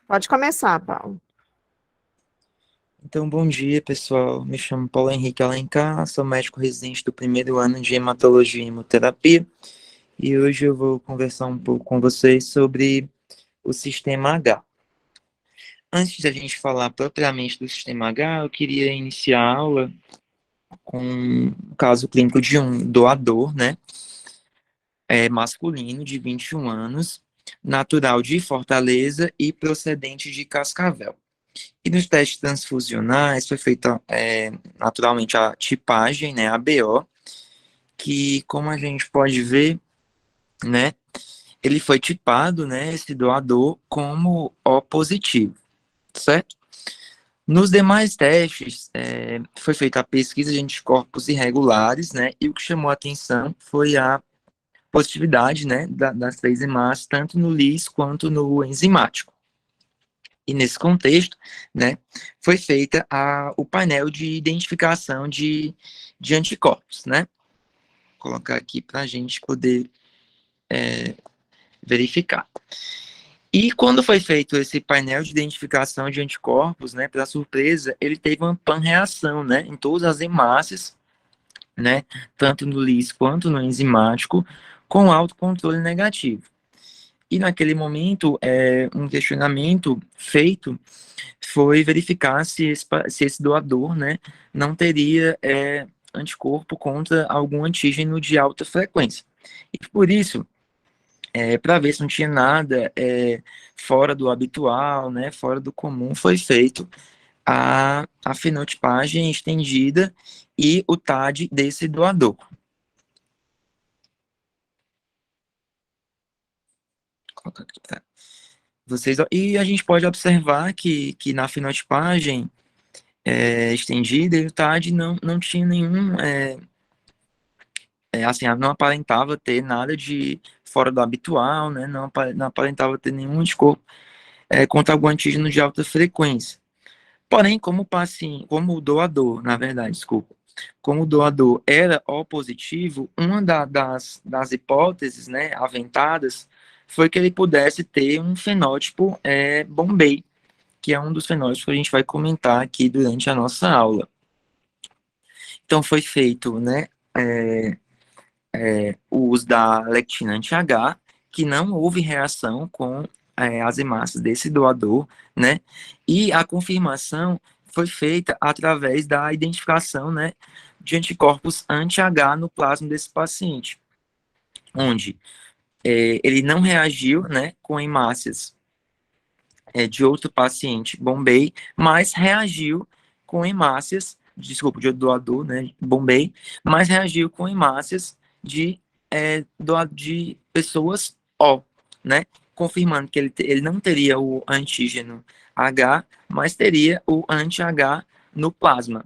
Pode começar, Paulo. Então, bom dia, pessoal. Me chamo Paulo Henrique Alencar, sou médico residente do primeiro ano de hematologia e hemoterapia e hoje eu vou conversar um pouco com vocês sobre o sistema H. Antes da gente falar propriamente do sistema H, eu queria iniciar a aula com um caso clínico de um doador, né, masculino de 21 anos, natural de Fortaleza e procedente de Cascavel. E nos testes transfusionais foi feita naturalmente a tipagem, né, a BO, que como a gente pode ver, né, ele foi tipado, né, esse doador como O positivo, certo? Nos demais testes, foi feita a pesquisa de anticorpos irregulares, né, e o que chamou a atenção foi a positividade, né, das três hemácias, tanto no LIS quanto no enzimático. E nesse contexto, né, foi feita o painel de identificação de anticorpos, né? Vou colocar aqui para a gente poder verificar. E quando foi feito esse painel de identificação de anticorpos, né, para surpresa, ele teve uma panreação, né, em todas as hemácias, né, tanto no LIS quanto no enzimático, com autocontrole negativo. E naquele momento, um questionamento feito foi verificar se esse doador, né, não teria anticorpo contra algum antígeno de alta frequência. E por isso, para ver se não tinha nada fora do habitual, né, fora do comum, foi feito a fenotipagem estendida e o TAD desse doador. Vou colocar aqui pra vocês, e a gente pode observar que na fenotipagem estendida, e o TAD não tinha nenhum, assim, não aparentava ter nada de fora do habitual, né? Não aparentava ter nenhum anticorpo contra algum antígeno de alta frequência. Porém, como o paciente, como o doador, na verdade, desculpa, como o doador era O positivo, uma das hipóteses, né, aventadas, foi que ele pudesse ter um fenótipo Bombay, que é um dos fenótipos que a gente vai comentar aqui durante a nossa aula. Então, foi feito, né, o uso da lectina anti-H, que não houve reação com as hemácias desse doador, né, e a confirmação foi feita através da identificação, né, de anticorpos anti-H no plasma desse paciente, onde ele não reagiu, né, com hemácias de outro paciente, Bombay, mas reagiu com hemácias, desculpa, de doador, né, Bombay, mas reagiu com hemácias de pessoas O, né, confirmando que ele não teria o antígeno H, mas teria o anti-H no plasma,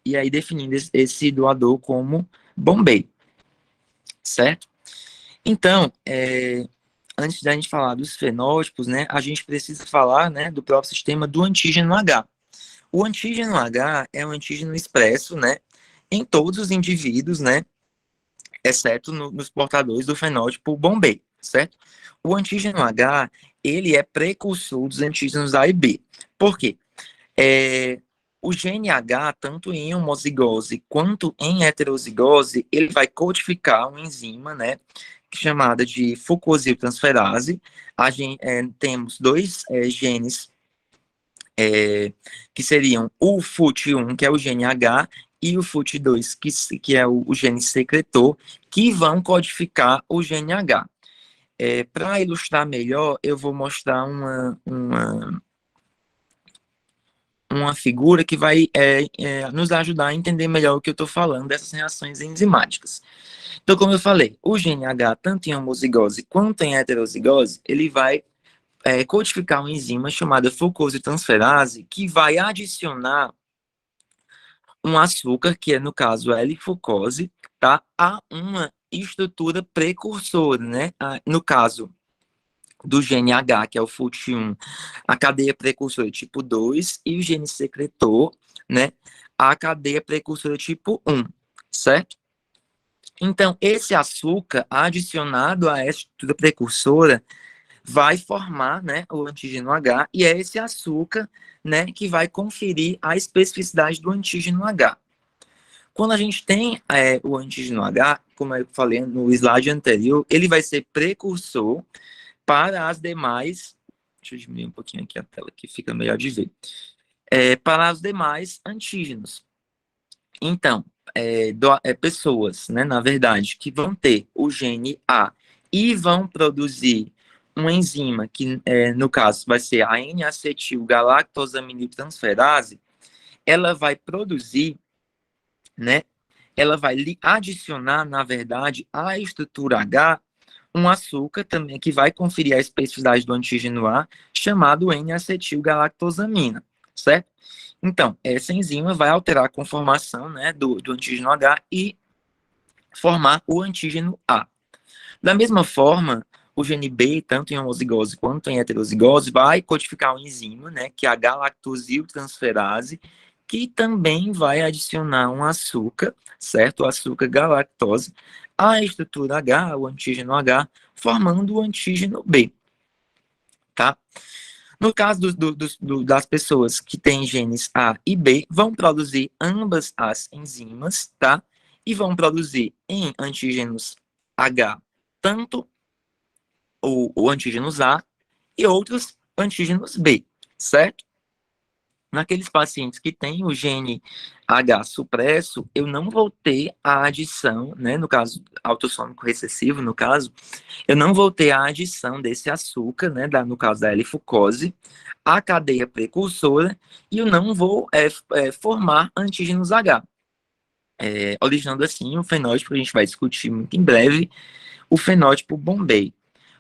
e aí definindo esse doador como Bombay, certo? Então, antes da gente falar dos fenótipos, né, a gente precisa falar, né, do próprio sistema do antígeno H. O antígeno H é um antígeno expresso, né, em todos os indivíduos, né, exceto nos portadores do fenótipo Bombay, certo? O antígeno H, ele é precursor dos antígenos A e B. Por quê? O gene H, tanto em homozigose quanto em heterozigose, ele vai codificar uma enzima, né, chamada de fucosiltransferase. Temos dois genes que seriam o FUT1, que é o gene H, e o FUT2, que é o gene secretor, que vão codificar o gene H. Para ilustrar melhor, eu vou mostrar uma figura que vai nos ajudar a entender melhor o que eu estou falando dessas reações enzimáticas. Então, como eu falei, o gene H, tanto em homozigose quanto em heterozigose, ele vai codificar uma enzima chamada fucosiltransferase, que vai adicionar um açúcar, que é, no caso, a L-fucose, tá, a uma estrutura precursora, né? No caso do gene H, que é o FUT1, a cadeia precursora tipo 2, e o gene secretor, né, a cadeia precursora tipo 1, certo? Então, esse açúcar adicionado a essa estrutura precursora vai formar, né, o antígeno H, e é esse açúcar, né, que vai conferir a especificidade do antígeno H. Quando a gente tem o antígeno H, como eu falei no slide anterior, ele vai ser precursor para as demais. Deixa eu diminuir um pouquinho aqui a tela, que fica melhor de ver. Para os demais antígenos. Então, pessoas, né, na verdade, que vão ter o gene A e vão produzir uma enzima que, no caso, vai ser a N-acetilgalactosaminiltransferase, ela vai produzir, né, ela vai lhe adicionar, na verdade, à estrutura H, um açúcar também que vai conferir a especificidade do antígeno A, chamado N-acetilgalactosamina, certo? Então, essa enzima vai alterar a conformação, né, do antígeno H e formar o antígeno A. Da mesma forma, o gene B, tanto em homozigose quanto em heterozigose, vai codificar uma enzima, né, que é a galactosiltransferase, que também vai adicionar um açúcar, certo? O açúcar galactose, à estrutura H, o antígeno H, formando o antígeno B, tá? No caso das pessoas que têm genes A e B, vão produzir ambas as enzimas, tá? E vão produzir em antígenos H, tanto o antígenos A e outros antígenos B, certo? Naqueles pacientes que têm o gene H supresso, eu não vou ter a adição, né, no caso autossômico recessivo, no caso, eu não vou ter a adição desse açúcar, né, no caso da L-fucose, à cadeia precursora, e eu não vou formar antígenos H, originando assim o fenótipo que a gente vai discutir muito em breve, o fenótipo Bombay.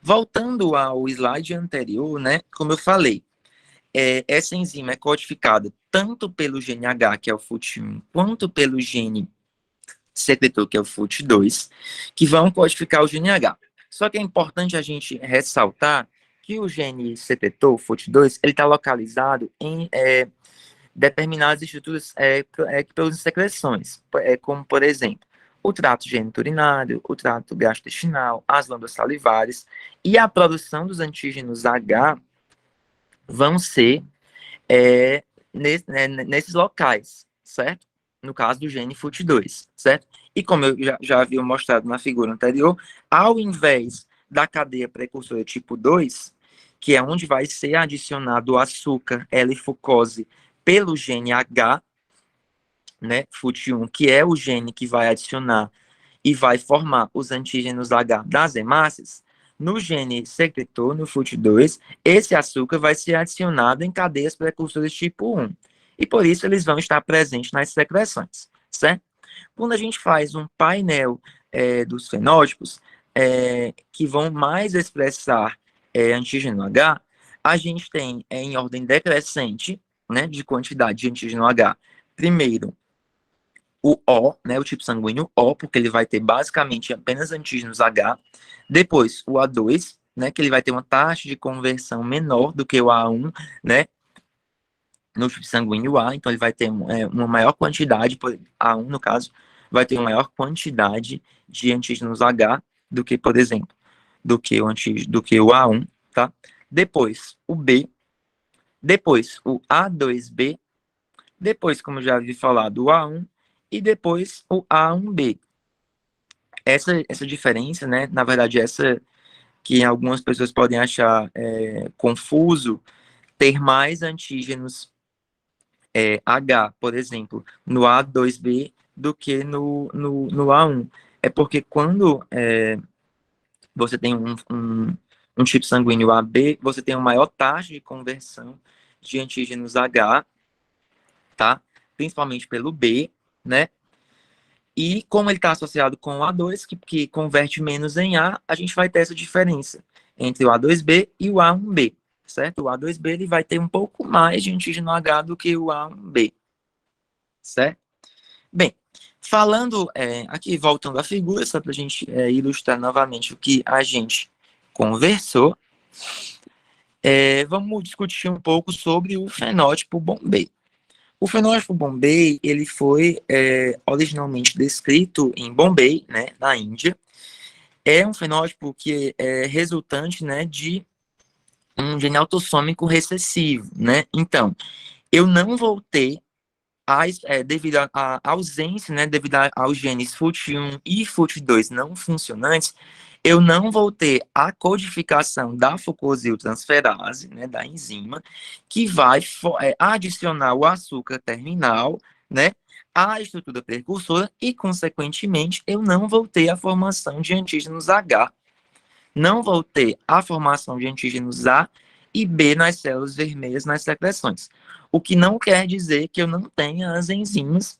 Voltando ao slide anterior, né, como eu falei, essa enzima é codificada tanto pelo gene H, que é o FUT1, quanto pelo gene secretor, que é o FUT2, que vão codificar o gene H. Só que é importante a gente ressaltar que o gene secretor, FUT2, ele está localizado em determinadas estruturas que produzem secreções, como, por exemplo, o trato geniturinário, o trato gastrointestinal, as glândulas salivares, e a produção dos antígenos H vão ser nesses locais, certo? No caso do gene FUT2, certo? E como eu já havia mostrado na figura anterior, ao invés da cadeia precursora tipo 2, que é onde vai ser adicionado o açúcar L-fucose pelo gene H, né, FUT1, que é o gene que vai adicionar e vai formar os antígenos H das hemácias, no gene secretor, no FUT2, esse açúcar vai ser adicionado em cadeias precursoras tipo 1. E por isso eles vão estar presentes nas secreções, certo? Quando a gente faz um painel dos fenótipos, que vão mais expressar antígeno H, a gente tem em ordem decrescente, né, de quantidade de antígeno H. Primeiro, o O, né, o tipo sanguíneo O, porque ele vai ter basicamente apenas antígenos H. Depois, o A2, né, que ele vai ter uma taxa de conversão menor do que o A1, né, no tipo sanguíneo A, então ele vai ter uma maior quantidade, A1 no caso, vai ter uma maior quantidade de antígenos H do que, por exemplo, do que o A1, tá? Depois, o B, depois o A2B, depois, como já havia falado, o A1, e depois o A1B. Essa diferença, né, na verdade, essa que algumas pessoas podem achar confuso, ter mais antígenos H, por exemplo, no A2B do que no A1. É porque quando você tem um tipo sanguíneo AB, você tem uma maior taxa de conversão de antígenos H, tá? Principalmente pelo B, né? E como ele está associado com o A2, que converte menos em A gente vai ter essa diferença entre o A2B e o A1B, certo? O A2B ele vai ter um pouco mais de antígeno H do que o A1B, certo? Bem, falando aqui, voltando à figura, só para a gente ilustrar novamente o que a gente conversou, vamos discutir um pouco sobre o fenótipo Bombay. O fenótipo Bombay, ele foi originalmente descrito em Bombay, né, na Índia. É um fenótipo que é resultante, né, de um gene autossômico recessivo, né? Então, eu não vou ter, devido à ausência, né, devido aos genes FUT1 e FUT2 não funcionantes, eu não vou ter a codificação da fucosiltransferase, né, da enzima, que vai adicionar o açúcar terminal, né, à estrutura precursora e, consequentemente, eu não vou ter a formação de antígenos H, não vou ter a formação de antígenos A e B nas células vermelhas nas secreções. O que não quer dizer que eu não tenha as enzimas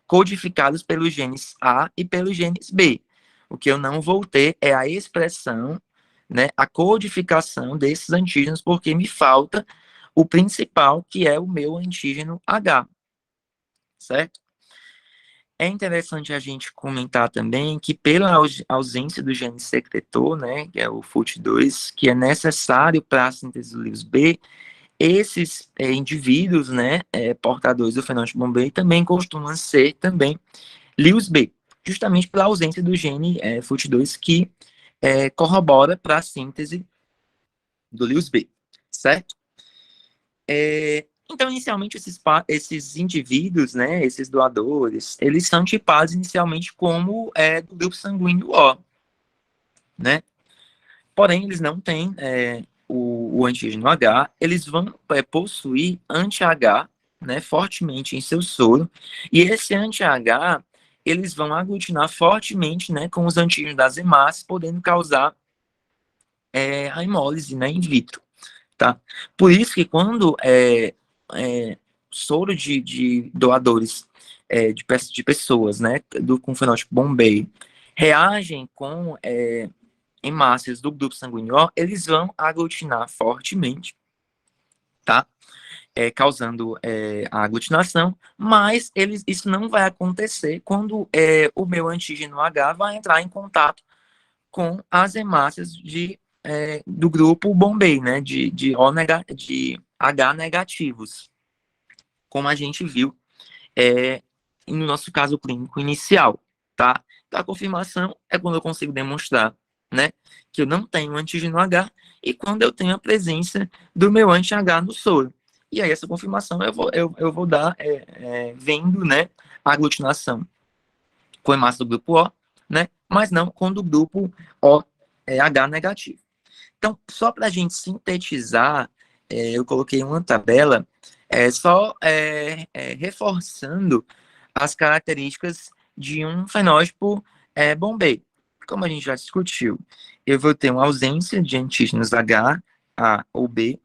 codificadas pelos genes A e pelos genes B. O que eu não vou ter é a expressão, né, a codificação desses antígenos, porque me falta o principal, que é o meu antígeno H, certo? É interessante a gente comentar também que, pela ausência do gene secretor, né, que é o FUT2, que é necessário para a síntese do Lewis B, esses indivíduos, né, portadores do fenótipo Bombay também costumam ser também Lewis B, justamente pela ausência do gene FUT2 que corrobora para a síntese do Lewis B, certo? Então, inicialmente, esses indivíduos, né, esses doadores, eles são tipados inicialmente como do grupo sanguíneo O, né? Porém, eles não têm o antígeno H, eles vão possuir anti-H, né, fortemente em seu soro, e esse anti-H, eles vão aglutinar fortemente, né, com os antígenos das hemácias, podendo causar a hemólise, né, in vitro, tá? Por isso que quando soro de doadores de pessoas, né, com fenótipo Bombay, reagem com hemácias do grupo sanguíneo O, eles vão aglutinar fortemente, tá? Causando a aglutinação, mas isso não vai acontecer quando o meu antígeno H vai entrar em contato com as hemácias do grupo Bombay, né? De H negativos, como a gente viu no nosso caso clínico inicial, tá? Então, a confirmação é quando eu consigo demonstrar, né, que eu não tenho antígeno H e quando eu tenho a presença do meu anti-H no soro. E aí, essa confirmação eu vou dar vendo, né, a aglutinação com hemácia do grupo O, né, mas não com do grupo O, H negativo. Então, só para a gente sintetizar, eu coloquei uma tabela só reforçando as características de um fenótipo Bombay. Como a gente já discutiu, eu vou ter uma ausência de antígenos H, A ou B,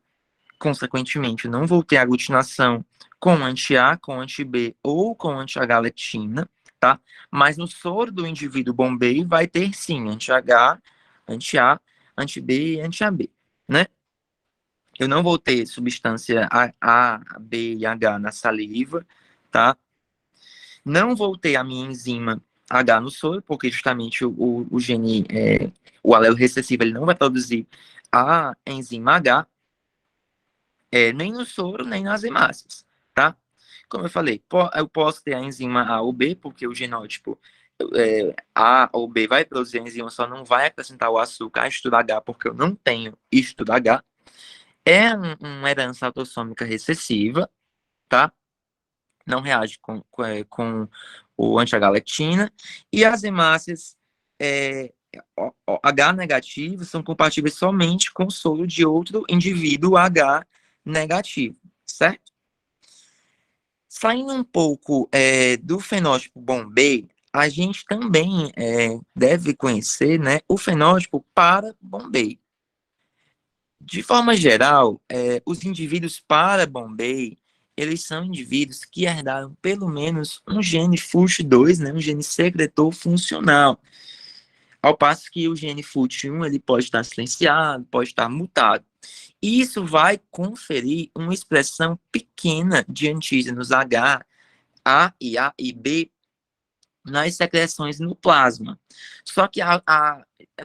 consequentemente, não vou ter aglutinação com anti-A, com anti-B ou com anti-H-lectina, tá? Mas no soro do indivíduo Bombay vai ter sim anti-H, anti-A, anti-B e anti-AB, né? Eu não vou ter substância A, B e H na saliva, tá? Não vou ter a minha enzima H no soro, porque justamente o gene, o alelo recessivo, ele não vai produzir a enzima H, nem no soro, nem nas hemácias, tá? Como eu falei, eu posso ter a enzima A ou B, porque o genótipo A ou B vai produzir a enzima, só não vai acrescentar o açúcar a estudo H, porque eu não tenho estudo H. É uma herança autossômica recessiva, tá? Não reage com o anti-H-lectina. E as hemácias H negativo são compatíveis somente com o soro de outro indivíduo H negativo, certo? Saindo um pouco do fenótipo Bombay, a gente também deve conhecer, né, o fenótipo para Bombay. De forma geral, os indivíduos para Bombay, eles são indivíduos que herdaram pelo menos um gene FUT2, né, um gene secretor funcional. Ao passo que o gene FUT1 ele pode estar silenciado, pode estar mutado. Isso vai conferir uma expressão pequena de antígenos H, A e B nas secreções no plasma. Só que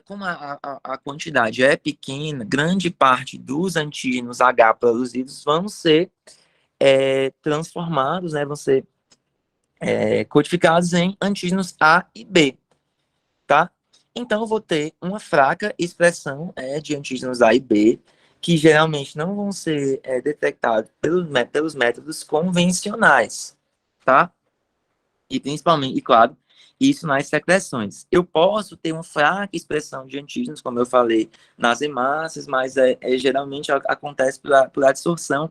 como a quantidade é pequena, grande parte dos antígenos H produzidos vão ser transformados, né, vão ser codificados em antígenos A e B, tá? Então, eu vou ter uma fraca expressão de antígenos A e B, que geralmente não vão ser detectados pelos métodos convencionais, tá? E principalmente, e claro, isso nas secreções. Eu posso ter uma fraca expressão de antígenos, como eu falei, nas hemácias, mas geralmente acontece por adsorção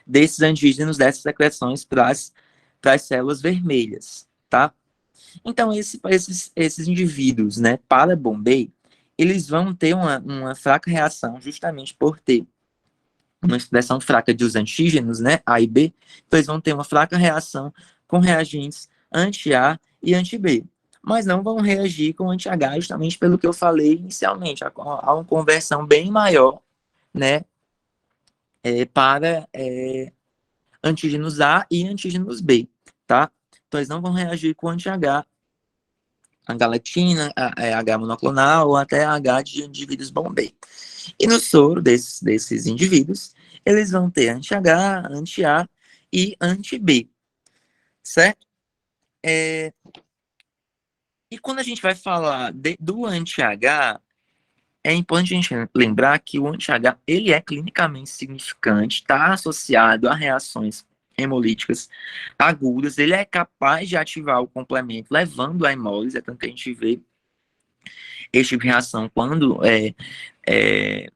desses antígenos, dessas secreções para as células vermelhas, tá? Então, esses indivíduos, né, para Bombay, eles vão ter uma fraca reação justamente por ter uma expressão fraca dos antígenos, né, A e B, então eles vão ter uma fraca reação com reagentes anti-A e anti-B, mas não vão reagir com anti-H justamente pelo que eu falei inicialmente, há uma conversão bem maior, né, para antígenos A e antígenos B, tá? Então eles não vão reagir com anti-H, a galactina, a H monoclonal ou até a H de indivíduos Bombay. E no soro desses indivíduos, eles vão ter anti-H, anti-A e anti-B, certo? E quando a gente vai falar do anti-H, é importante a gente lembrar que o anti-H ele é clinicamente significante, está associado a reações hemolíticas agudas, ele é capaz de ativar o complemento, levando a hemólise, é tanto que a gente vê esse tipo de reação quando é,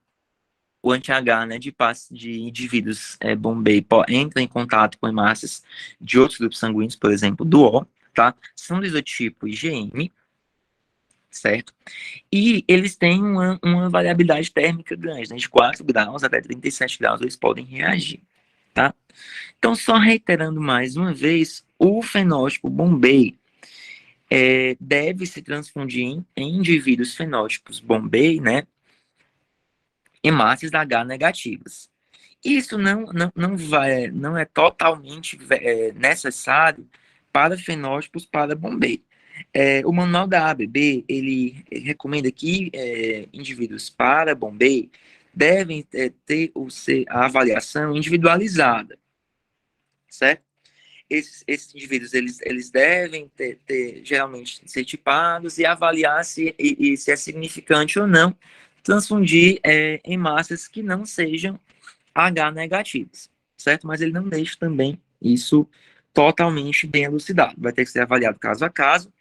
o anti-H, né, de indivíduos Bombay entra em contato com hemácias de outros grupos sanguíneos, por exemplo, do O, tá? São do isotipo IgM, certo? E eles têm uma variabilidade térmica grande, né, de 4 graus até 37 graus, eles podem reagir, tá? Então, só reiterando mais uma vez, o fenótipo Bombay deve se transfundir em indivíduos fenótipos Bombay, né, hemácias H negativas. Isso não é totalmente necessário para fenótipos para Bombay. O manual da ABB, ele recomenda que indivíduos para Bombay devem ter a avaliação individualizada, certo? Esses indivíduos, eles devem geralmente, ser tipados e avaliar se é significante ou não transfundir em massas que não sejam H negativos, certo? Mas ele não deixa também isso totalmente bem elucidado. Vai ter que ser avaliado caso a caso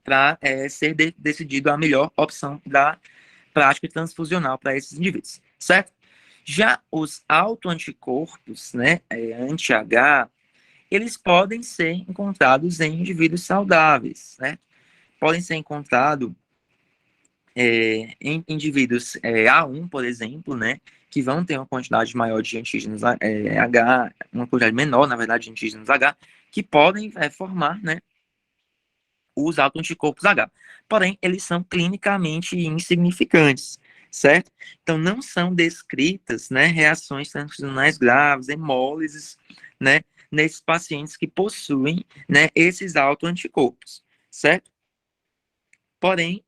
para ser decidido a melhor opção da prática transfusional para esses indivíduos, certo? Já os autoanticorpos, né, anti-H, eles podem ser encontrados em indivíduos saudáveis, né? Podem ser encontrados em indivíduos A1, por exemplo, né, que vão ter uma quantidade maior de antígenos H, uma quantidade menor, na verdade, de antígenos H, que podem formar, né, os autoanticorpos H. Porém, eles são clinicamente insignificantes, certo? Então, não são descritas, né, reações transfusionais graves, hemólises, né, nesses pacientes que possuem, né, esses autoanticorpos, certo? Porém,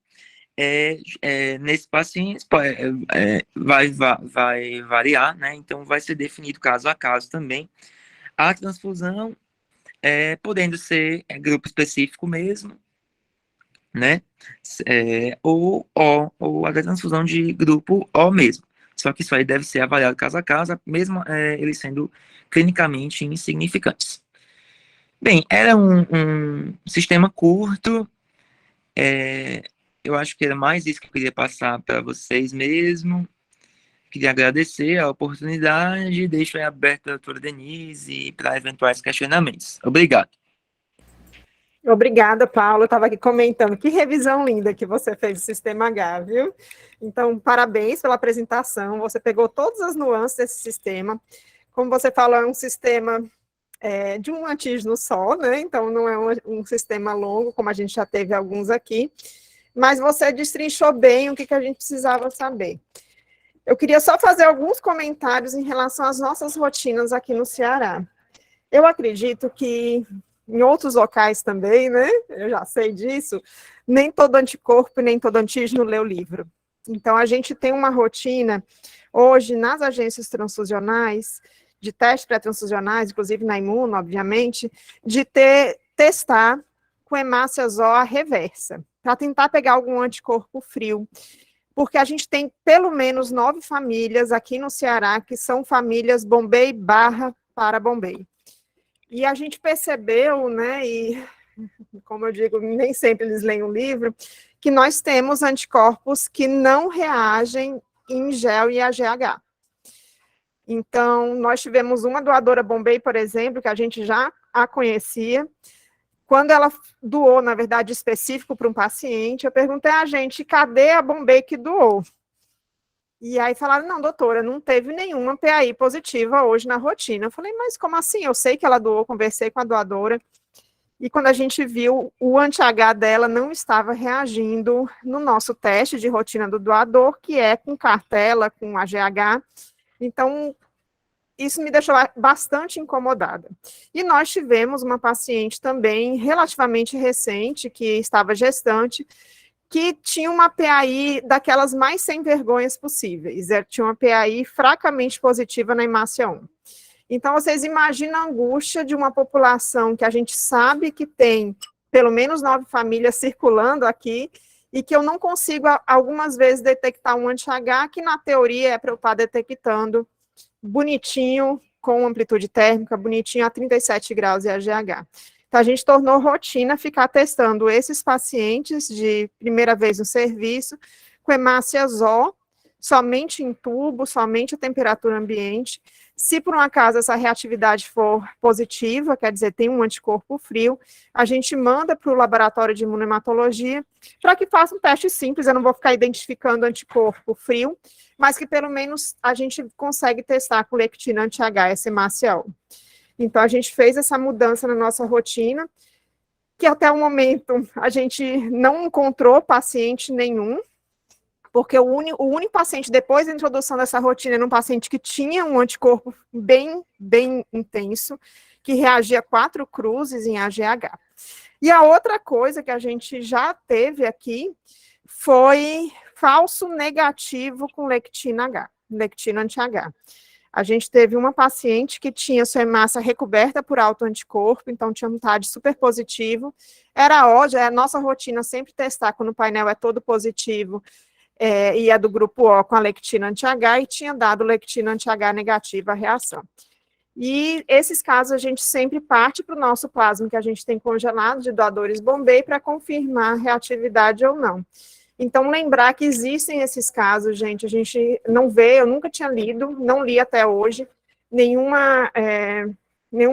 nesse paciente vai variar, né? Então vai ser definido caso a caso também. A transfusão podendo ser grupo específico mesmo, né? Ou a transfusão de grupo O mesmo. Só que isso aí deve ser avaliado caso a caso, mesmo eles sendo clinicamente insignificantes. Bem, era um sistema curto, eu acho que era mais isso que eu queria passar para vocês mesmo. Queria agradecer a oportunidade e deixo aí aberto a doutora Denise para eventuais questionamentos. Obrigado. Obrigada, Paulo. Eu estava aqui comentando. Que revisão linda que você fez do Sistema H, viu? Então, parabéns pela apresentação. Você pegou todas as nuances desse sistema. Como você falou, é um sistema de um antígeno só, né? Então, não é um sistema longo, como a gente já teve alguns aqui. Mas você destrinchou bem o que a gente precisava saber. Eu queria só fazer alguns comentários em relação às nossas rotinas aqui no Ceará. Eu acredito que em outros locais também, né? Eu já sei disso. Nem todo anticorpo, nem todo antígeno lê o livro. Então, a gente tem uma rotina, hoje, nas agências transfusionais, de testes pré-transfusionais, inclusive na Imuno, obviamente, de testar com hemácias O a reversa. para tentar pegar algum anticorpo frio, porque a gente tem pelo menos 9 famílias aqui no Ceará que são famílias Bombay barra para Bombay. E a gente percebeu, né, e como eu digo, nem sempre eles leem o livro, que nós temos anticorpos que não reagem em gel e AGH. Então, nós tivemos uma doadora Bombay, por exemplo, que a gente já a conhecia. Quando ela doou, na verdade, específico para um paciente, eu perguntei a gente, cadê a Bombay que doou? E aí falaram, não, doutora, não teve nenhuma PAI positiva hoje na rotina. Eu falei, mas como assim? Eu sei que ela doou, conversei com a doadora, e quando a gente viu, o anti-H dela não estava reagindo no nosso teste de rotina do doador, que é com cartela, com AGH. Então, isso me deixou bastante incomodada. E nós tivemos uma paciente também, relativamente recente, que estava gestante, que tinha uma PAI daquelas mais sem vergonhas possíveis. Tinha uma PAI fracamente positiva na hemácia 1. Então, vocês imaginam a angústia de uma população que a gente sabe que tem pelo menos 9 famílias circulando aqui, e que eu não consigo, algumas vezes, detectar um anti-H, que na teoria é para eu estar detectando bonitinho, com amplitude térmica, bonitinho a 37 graus e AGH. Então, a gente tornou rotina ficar testando esses pacientes de primeira vez no serviço, com hemácia ZO, somente em tubo, somente a temperatura ambiente. Se por um acaso essa reatividade for positiva, quer dizer, tem um anticorpo frio, a gente manda para o laboratório de imunohematologia para que faça um teste simples. Eu não vou ficar identificando anticorpo frio, mas que pelo menos a gente consegue testar com lectina anti-H, essa hemácia O. Então, a gente fez essa mudança na nossa rotina, que até o momento a gente não encontrou paciente nenhum, porque o único paciente, depois da introdução dessa rotina, era um paciente que tinha um anticorpo bem intenso, que reagia a 4 cruzes em AGH. E a outra coisa que a gente já teve aqui foi falso negativo com lectina H, lectina anti-H. A gente teve uma paciente que tinha sua hemácia recoberta por autoanticorpo, então tinha um TAD super positivo. Era ódio, é a nossa rotina sempre testar quando o painel é todo positivo, e é do grupo O com a lectina anti-H, e tinha dado lectina anti-H negativa a reação. E esses casos a gente sempre parte para o nosso plasma que a gente tem congelado de doadores Bombay para confirmar reatividade ou não. Então, lembrar que existem esses casos, gente, a gente não vê, eu nunca tinha lido, não li até hoje, nenhum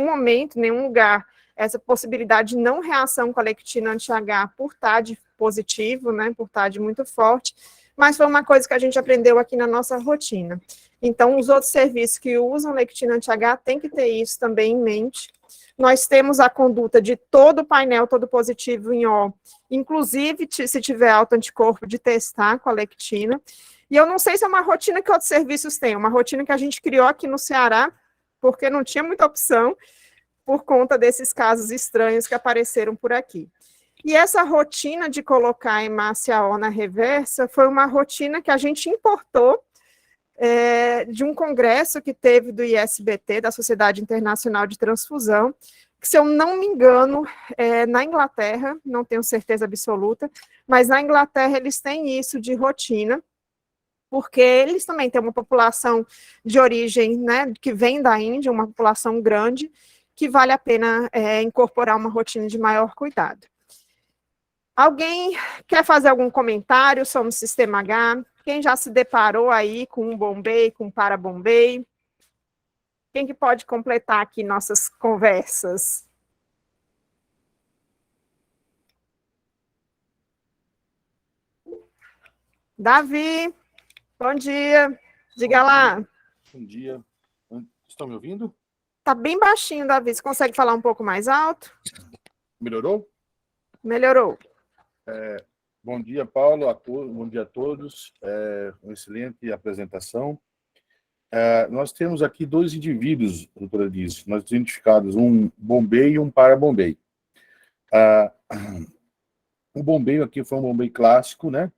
momento, nenhum lugar, essa possibilidade de não reação com a lectina anti-H por TAD positivo, né, por TAD muito forte, mas foi uma coisa que a gente aprendeu aqui na nossa rotina. Então, os outros serviços que usam lectina anti-H têm que ter isso também em mente. Nós temos a conduta de todo o painel, todo positivo em O, inclusive, se tiver alto anticorpo, de testar com a lectina. E eu não sei se é uma rotina que outros serviços têm, uma rotina que a gente criou aqui no Ceará, porque não tinha muita opção, por conta desses casos estranhos que apareceram por aqui. E essa rotina de colocar a hemácia O na reversa foi uma rotina que a gente importou de um congresso que teve do ISBT, da Sociedade Internacional de Transfusão, que, se eu não me engano, na Inglaterra, não tenho certeza absoluta, mas na Inglaterra eles têm isso de rotina, porque eles também têm uma população de origem, né, que vem da Índia, uma população grande, que vale a pena incorporar uma rotina de maior cuidado. Alguém quer fazer algum comentário sobre o Sistema H? Quem já se deparou aí com um Bombay, com um para-Bombay? Quem que pode completar aqui nossas conversas? Davi, bom dia. Diga lá. Bom dia. Estão me ouvindo? Tá bem baixinho, Davi. Você consegue falar um pouco mais alto? Melhorou? Melhorou. Bom dia, Paulo. Bom dia a todos. Uma excelente apresentação. Nós temos aqui 2 indivíduos, doutora Liz, nós temos identificados um Bombay e um para-Bombay. O Bombay aqui foi um Bombay clássico, né?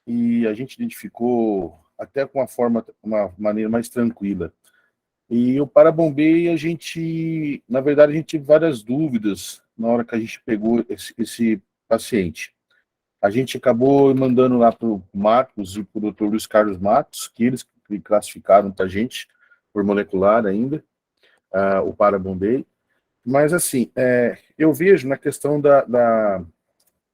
E a gente identificou até com uma maneira mais tranquila. E o para-Bombay, na verdade, a gente teve várias dúvidas na hora que a gente pegou esse paciente. A gente acabou mandando lá para o Marcos e para o Dr. Luiz Carlos Matos, que eles classificaram para a gente, por molecular ainda, o Parabombay. Mas, assim, eu vejo na questão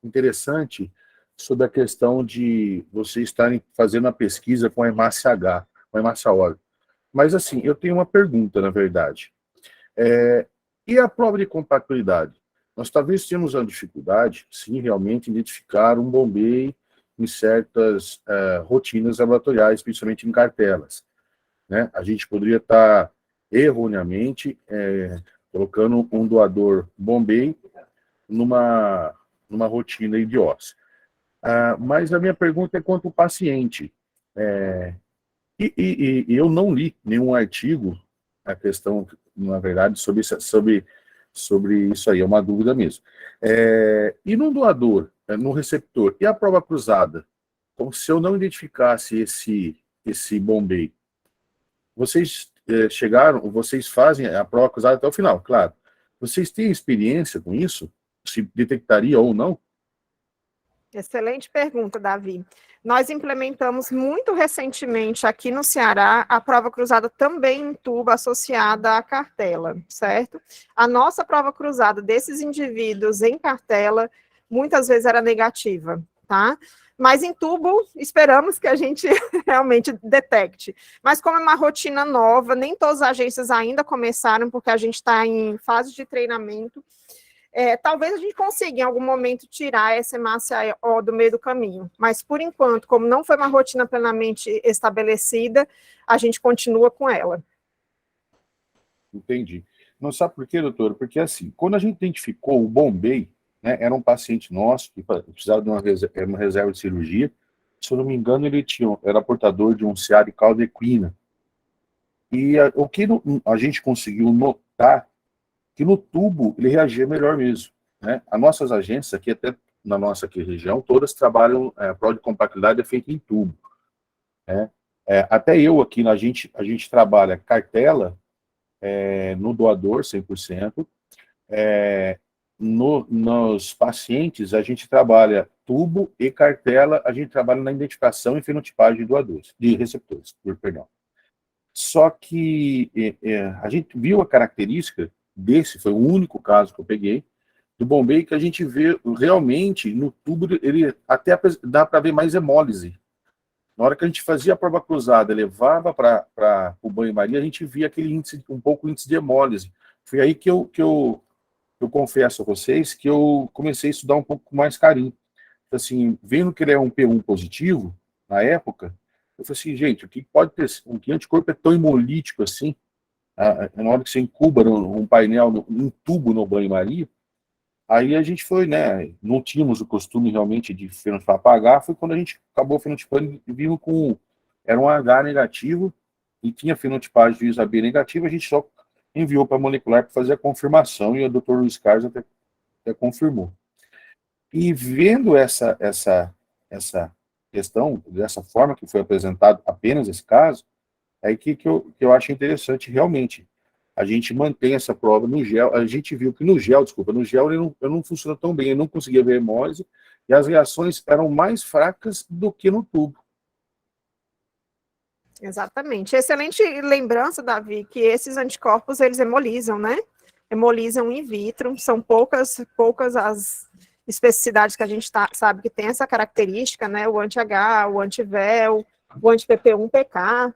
interessante sobre a questão de vocês estarem fazendo a pesquisa com a hemácia H, com a hemácia óleo. Mas, assim, eu tenho uma pergunta, na verdade. E a prova de compatibilidade? Nós talvez temos uma dificuldade, sim, realmente, em identificar um Bombay em certas rotinas laboratoriais, principalmente em cartelas, né? A gente poderia estar, erroneamente, colocando um doador Bombay numa rotina de OS. Mas a minha pergunta é quanto ao paciente. E eu não li nenhum artigo, a questão, na verdade, sobre isso aí, é uma dúvida mesmo. E no doador, no receptor, e a prova cruzada? Então, se eu não identificasse esse Bombay, vocês vocês fazem a prova cruzada até o final, claro. Vocês têm experiência com isso? Se detectaria ou não? Excelente pergunta, Davi. Nós implementamos muito recentemente aqui no Ceará a prova cruzada também em tubo associada à cartela, certo? A nossa prova cruzada desses indivíduos em cartela muitas vezes era negativa, tá? Mas em tubo, esperamos que a gente realmente detecte. Mas como é uma rotina nova, nem todas as agências ainda começaram, porque a gente está em fase de treinamento. Talvez a gente consiga, em algum momento, tirar essa hemácia O do meio do caminho. Mas, por enquanto, como não foi uma rotina plenamente estabelecida, a gente continua com ela. Entendi. Não sabe por quê, doutor? Porque, assim, quando a gente identificou o Bombay, né, era um paciente nosso que precisava de uma reserva de cirurgia. Se eu não me engano, ele era portador de um CA de caldequina. E o que a gente conseguiu notar que no tubo ele reagia melhor mesmo, né? As nossas agências aqui, até na nossa aqui região, todas trabalham, a prova de compatibilidade é feita em tubo, né? Até eu aqui, a gente trabalha cartela no doador, 100%. Nos pacientes, a gente trabalha tubo e cartela, a gente trabalha na identificação e fenotipagem de doadores, de receptores, perdão. Só que a gente viu a característica desse, foi o único caso que eu peguei, do Bombay, que a gente vê realmente no tubo, ele até dá para ver mais hemólise. Na hora que a gente fazia a prova cruzada, levava para o banho-maria, a gente via aquele índice, um pouco índice de hemólise. Foi aí que eu confesso a vocês que eu comecei a estudar um pouco com mais carinho. Assim, vendo que ele é um P1 positivo, na época, eu falei assim, gente, o que pode ter, o que anticorpo é tão hemolítico assim, na hora que você incuba um painel, um tubo no banho-maria, aí a gente foi, né, não tínhamos o costume realmente de fenotipar para H, foi quando a gente acabou fenotipando e vimos era um H negativo, e tinha fenotipagem de ISA-B negativa, a gente só enviou para a molecular para fazer a confirmação, e o Dr. Luiz Carlos até confirmou. E vendo essa questão, dessa forma que foi apresentado apenas esse caso, é aí que eu acho interessante realmente. A gente mantém essa prova no gel, a gente viu que no gel ele não funciona tão bem, eu não conseguia ver hemólise, e as reações eram mais fracas do que no tubo. Exatamente. Excelente lembrança, Davi, que esses anticorpos, eles hemolizam, né? Hemolizam in vitro, são poucas as especificidades que a gente sabe que tem essa característica, né? O anti-H, o anti-VEL, o anti-PP1-PK,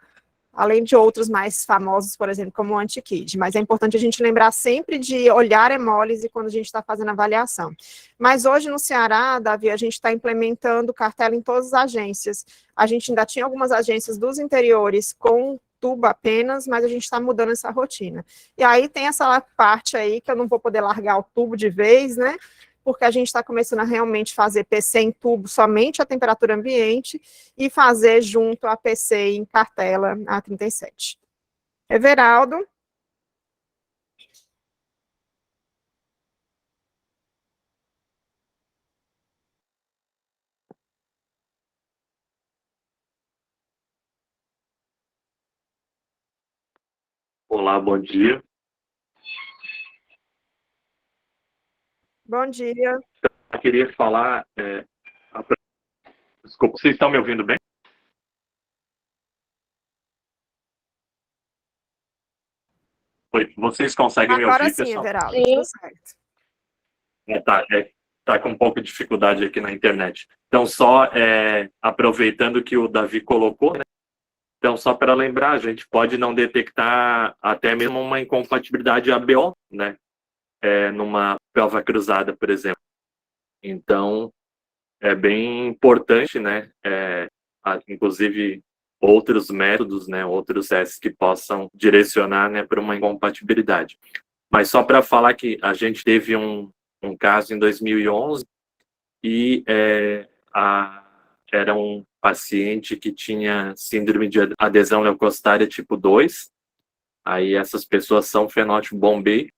além de outros mais famosos, por exemplo, como o anti-KID. Mas é importante a gente lembrar sempre de olhar hemólise quando a gente está fazendo avaliação. Mas hoje no Ceará, Davi, a gente está implementando cartela em todas as agências. A gente ainda tinha algumas agências dos interiores com tubo apenas, mas a gente está mudando essa rotina. E aí tem essa parte aí que eu não vou poder largar o tubo de vez, né? Porque a gente está começando a realmente fazer PC em tubo somente a temperatura ambiente e fazer junto a PC em cartela a 37. Everaldo. Olá, bom dia. Bom dia. Eu queria falar, Desculpa, vocês estão me ouvindo bem? Oi, vocês conseguem me Agora ouvir, sim, pessoal? Everaldo, Sim. tudo certo. Tá com um pouco de dificuldade aqui na internet. Então, só aproveitando que o Davi colocou, né? Então, só para lembrar, a gente pode não detectar até mesmo uma incompatibilidade ABO, né? Numa pelva cruzada, por exemplo. Então, é bem importante, né? Inclusive, outros métodos, né? Outros testes que possam direcionar, né? Para uma incompatibilidade. Mas só para falar que a gente teve um caso em 2011 e era um paciente que tinha síndrome de adesão leucocitária tipo 2. Aí essas pessoas são fenótipo Bombay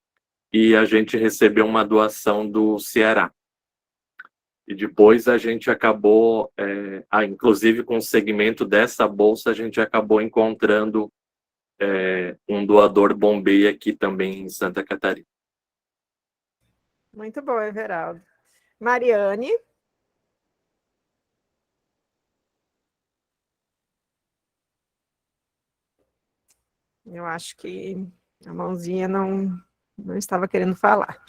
e a gente recebeu uma doação do Ceará. E depois a gente acabou, inclusive com o segmento dessa bolsa, a gente acabou encontrando um doador Bombay aqui também em Santa Catarina. Muito bom, Everaldo. Mariane. Eu acho que a mãozinha não estava querendo falar.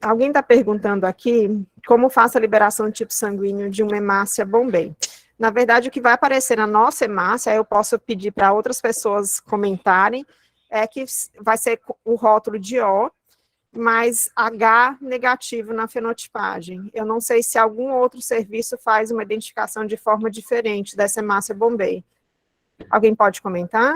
Alguém está perguntando aqui como faço a liberação de tipo sanguíneo de uma hemácia Bombay. Na verdade, o que vai aparecer na nossa hemácia, eu posso pedir para outras pessoas comentarem, é que vai ser o rótulo de O, mas H negativo na fenotipagem. Eu não sei se algum outro serviço faz uma identificação de forma diferente dessa hemácia Bombay. Alguém pode comentar?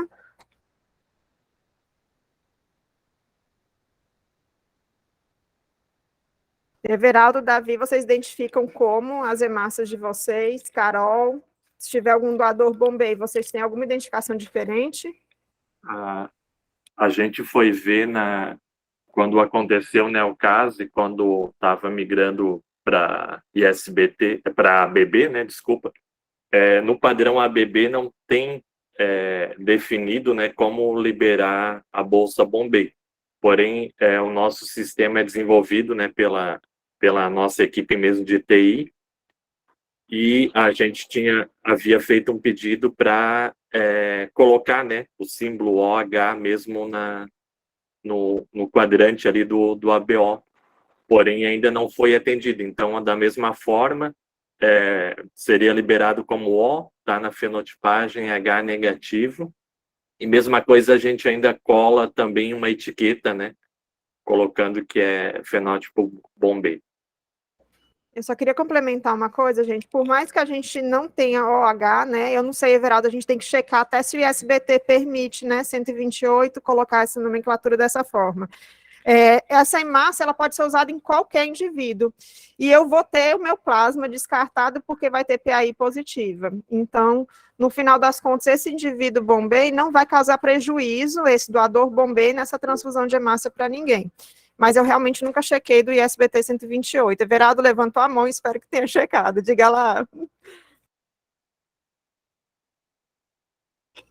Everaldo, Davi, vocês identificam como as hemácias de vocês? Carol, se tiver algum doador Bombay, vocês têm alguma identificação diferente? A gente foi ver quando aconteceu, né, o caso e quando estava migrando para ISBT, para ABB, né, desculpa, no padrão ABB não tem definido, né, como liberar a bolsa Bombay. Porém, o nosso sistema é desenvolvido, né, pela nossa equipe mesmo de TI, e a gente havia feito um pedido para colocar, né, o símbolo OH mesmo no quadrante ali do ABO, porém ainda não foi atendido. Então, da mesma forma, seria liberado como O, tá na fenotipagem H negativo, e mesma coisa a gente ainda cola também uma etiqueta, né, colocando que é fenótipo Bombay. Eu só queria complementar uma coisa, gente. Por mais que a gente não tenha OH, né? Eu não sei, Everaldo, a gente tem que checar até se o ISBT permite, né? 128, colocar essa nomenclatura dessa forma. Essa hemácia, ela pode ser usada em qualquer indivíduo. E eu vou ter o meu plasma descartado porque vai ter PAI positiva. Então, no final das contas, esse indivíduo Bombay não vai causar prejuízo, esse doador Bombay, nessa transfusão de hemácia para ninguém. Mas eu realmente nunca chequei do ISBT 128. Everaldo levantou a mão e espero que tenha checado. Diga lá.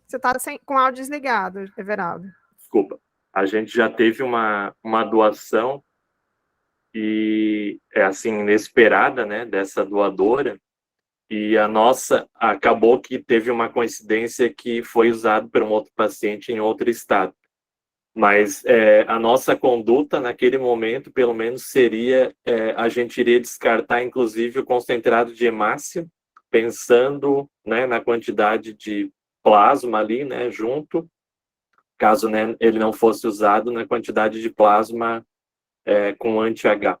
Você está com o áudio desligado, Everaldo. Desculpa. A gente já teve uma doação e assim, inesperada, né, dessa doadora, e a nossa acabou que teve uma coincidência que foi usado por um outro paciente em outro estado. Mas a nossa conduta naquele momento, pelo menos, seria a gente iria descartar, inclusive, o concentrado de hemácia, pensando, né, na quantidade de plasma ali, né, junto, caso, né, ele não fosse usado na quantidade de plasma com anti-H.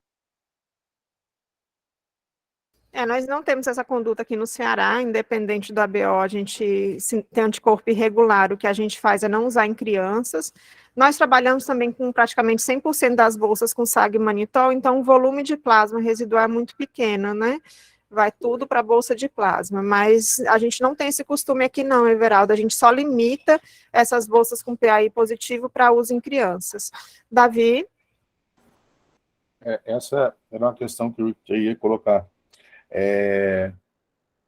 Nós não temos essa conduta aqui no Ceará, independente do ABO, a gente tem anticorpo irregular, o que a gente faz é não usar em crianças. Nós trabalhamos também com praticamente 100% das bolsas com SAG-manitol, então o volume de plasma residual é muito pequeno, né? Vai tudo para a bolsa de plasma, mas a gente não tem esse costume aqui não, Everaldo, a gente só limita essas bolsas com PAI positivo para uso em crianças. Davi? Essa era uma questão que eu ia colocar.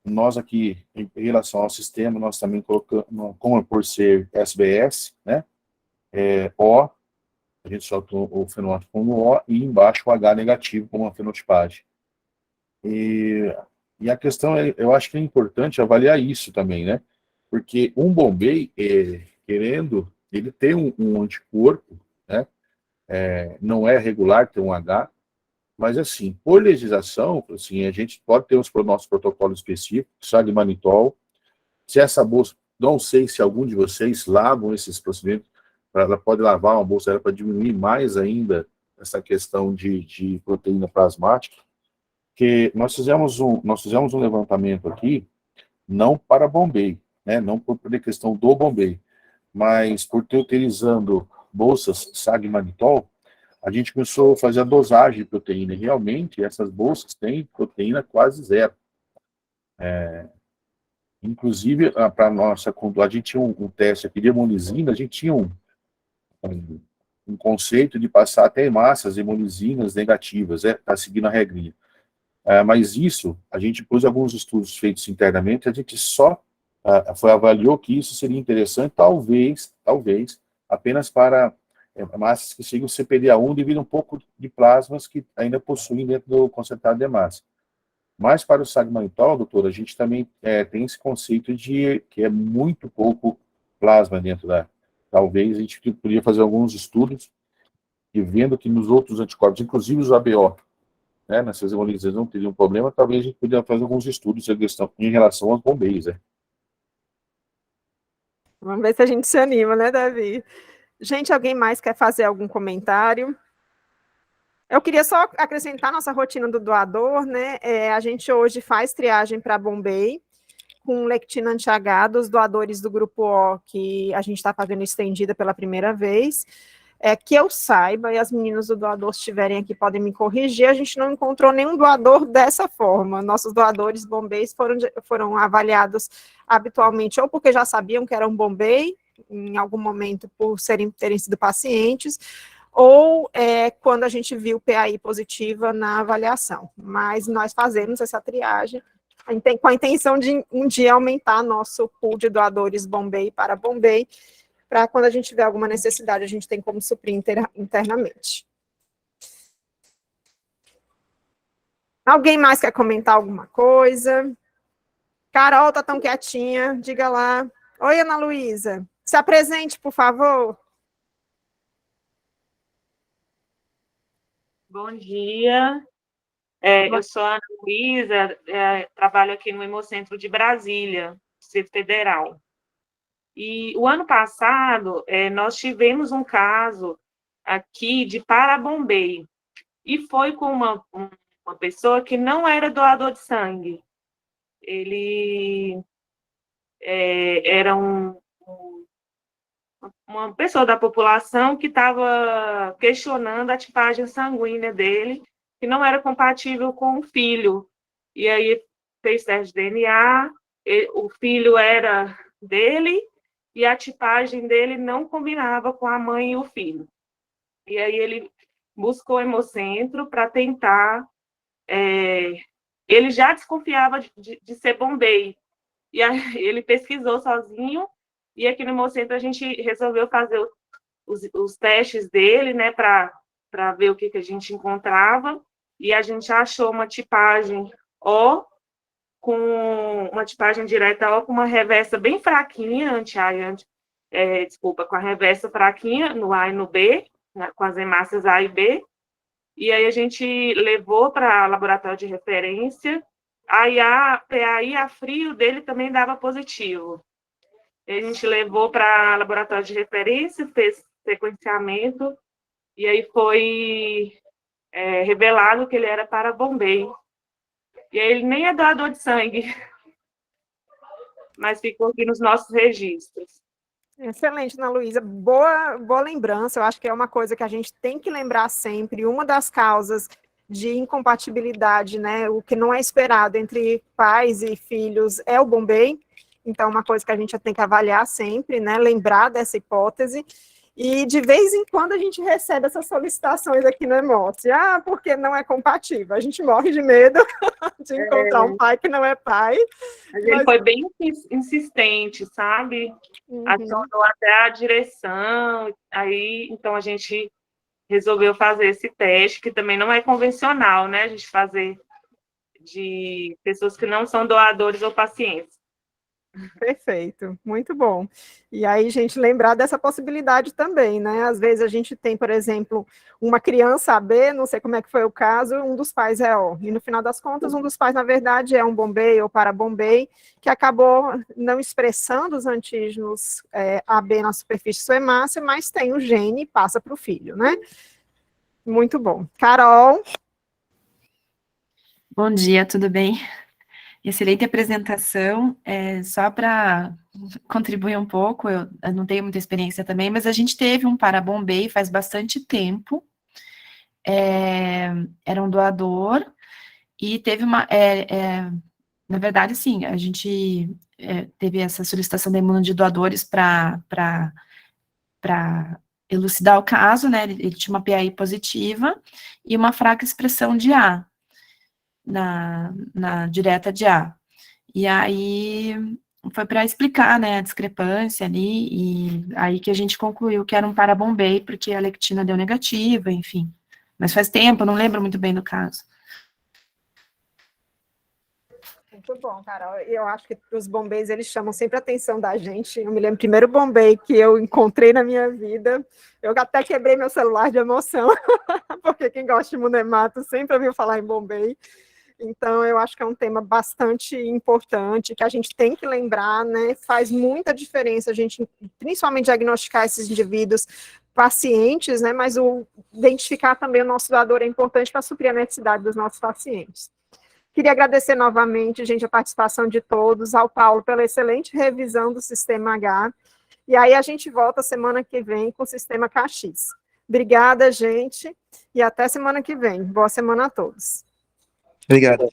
Nós aqui, em relação ao sistema, nós também colocamos, como por ser SBS, né, O, a gente solta o fenótipo como O, e embaixo o H negativo, como uma fenotipagem. E E a questão é, eu acho que é importante avaliar isso também, né? Porque um Bombay, querendo, ele tem um anticorpo, né? Não é regular ter um H, mas assim, por legislação, assim, a gente pode ter os nossos protocolos específicos, sagmanitol. Se essa bolsa, não sei se algum de vocês lavam esses procedimentos, ela pode lavar uma bolsa para diminuir mais ainda essa questão de proteína plasmática, que nós fizemos um levantamento aqui, não para Bombay, né, não por questão do Bombay, mas por ter utilizando bolsas Sagmanitol, a gente começou a fazer a dosagem de proteína, e realmente essas bolsas têm proteína quase zero. Inclusive, para nossa, quando a gente tinha um teste aqui de hemolisina, a gente tinha um conceito de passar até hemácias hemolisinas negativas, tá seguindo a regrinha. Mas isso, a gente pôs alguns estudos feitos internamente, a gente só avaliou que isso seria interessante, talvez, apenas para massas que sigam CPDA1 devido a um pouco de plasmas que ainda possuem dentro do concentrado de massa. Mas para o sagmanitol, doutor, a gente também tem esse conceito de que é muito pouco plasma dentro da... Talvez a gente poderia fazer alguns estudos e vendo que nos outros anticorpos, inclusive os ABO, né, nessas hemolises não teriam problema, talvez a gente poderia fazer alguns estudos em relação aos bombeiros, né? Vamos ver se a gente se anima, né, Davi? Gente, alguém mais quer fazer algum comentário? Eu queria só acrescentar nossa rotina do doador, né? A gente hoje faz triagem para Bombay, com lectina anti-H dos doadores do grupo O, que a gente está fazendo estendida pela primeira vez. Que eu saiba, e as meninas do doador estiverem aqui podem me corrigir, a gente não encontrou nenhum doador dessa forma. Nossos doadores Bombays foram avaliados habitualmente ou porque já sabiam que era um Bombay, em algum momento por terem sido pacientes, ou quando a gente viu PAI positiva na avaliação. Mas nós fazemos essa triagem com a intenção de um dia aumentar nosso pool de doadores Bombay para Bombay, para quando a gente tiver alguma necessidade, a gente tem como suprir internamente. Alguém mais quer comentar alguma coisa? Carol tá tão quietinha, diga lá. Oi, Ana Luísa, se apresente, por favor. Bom dia, eu sou a Ana Luísa, trabalho aqui no Hemocentro de Brasília, Distrito Federal. E o ano passado, nós tivemos um caso aqui de Parabombay, e foi com uma pessoa que não era doador de sangue. Ele era uma pessoa da população que estava questionando a tipagem sanguínea dele, que não era compatível com o filho. E aí fez teste de DNA, o filho era dele, e a tipagem dele não combinava com a mãe e o filho. E aí ele buscou o Hemocentro para tentar... ele já desconfiava de ser Bombay, e aí ele pesquisou sozinho, e aqui no Hemocentro a gente resolveu fazer os testes dele, né, para ver o que a gente encontrava, e a gente achou uma tipagem O, com uma tipagem direta O, com uma reversa bem fraquinha, com a reversa fraquinha no A e no B, né, com as hemácias A e B, e aí a gente levou para laboratório de referência, aí a PAI a frio dele também dava positivo. A gente levou para laboratório de referência, fez sequenciamento, e aí foi revelado que ele era para Bombay. E aí ele nem é doador de sangue, mas ficou aqui nos nossos registros. Excelente, Ana Luísa, boa lembrança, eu acho que é uma coisa que a gente tem que lembrar sempre, uma das causas de incompatibilidade, né, o que não é esperado entre pais e filhos é o Bombay, então uma coisa que a gente tem que avaliar sempre, né, lembrar dessa hipótese, e de vez em quando a gente recebe essas solicitações aqui no Hemoce, porque não é compatível, a gente morre de medo de encontrar um pai que não é pai. Mas ele foi bem insistente, sabe? Acionou até a direção, aí então a gente resolveu fazer esse teste, que também não é convencional, né, a gente fazer de pessoas que não são doadores ou pacientes. Perfeito, muito bom. E aí, gente, lembrar dessa possibilidade também, né? Às vezes a gente tem, por exemplo, uma criança AB, não sei como é que foi o caso, um dos pais é O. E no final das contas, um dos pais, na verdade, é um Bombay ou Parabombay, que acabou não expressando os antígenos AB na superfície suemácea, mas tem o gene e passa para o filho, né? Muito bom. Carol? Bom dia, tudo bem? Excelente apresentação. Só para contribuir um pouco, eu não tenho muita experiência também, mas a gente teve um Parabombay faz bastante tempo. Era um doador e teve uma... na verdade, sim, a gente teve essa solicitação da Imuno de doadores para elucidar o caso, né? Ele tinha uma PAI positiva e uma fraca expressão de A. Na direta de A. E aí foi para explicar, né, a discrepância ali, e aí que a gente concluiu que era um Parabombay, porque a lectina deu negativa, enfim. Mas faz tempo, eu não lembro muito bem do caso. Muito bom, Carol. Eu acho que os Bombays, eles chamam sempre a atenção da gente. Eu me lembro, o primeiro Bombay que eu encontrei na minha vida, eu até quebrei meu celular de emoção, porque quem gosta de Munemato sempre ouviu falar em Bombay. Então, eu acho que é um tema bastante importante, que a gente tem que lembrar, né? Faz muita diferença a gente, principalmente, diagnosticar esses indivíduos pacientes, né? Mas identificar também o nosso doador é importante para suprir a necessidade dos nossos pacientes. Queria agradecer novamente, gente, a participação de todos, ao Paulo pela excelente revisão do Sistema H, e aí a gente volta semana que vem com o Sistema KX. Obrigada, gente, e até semana que vem. Boa semana a todos. Obrigado.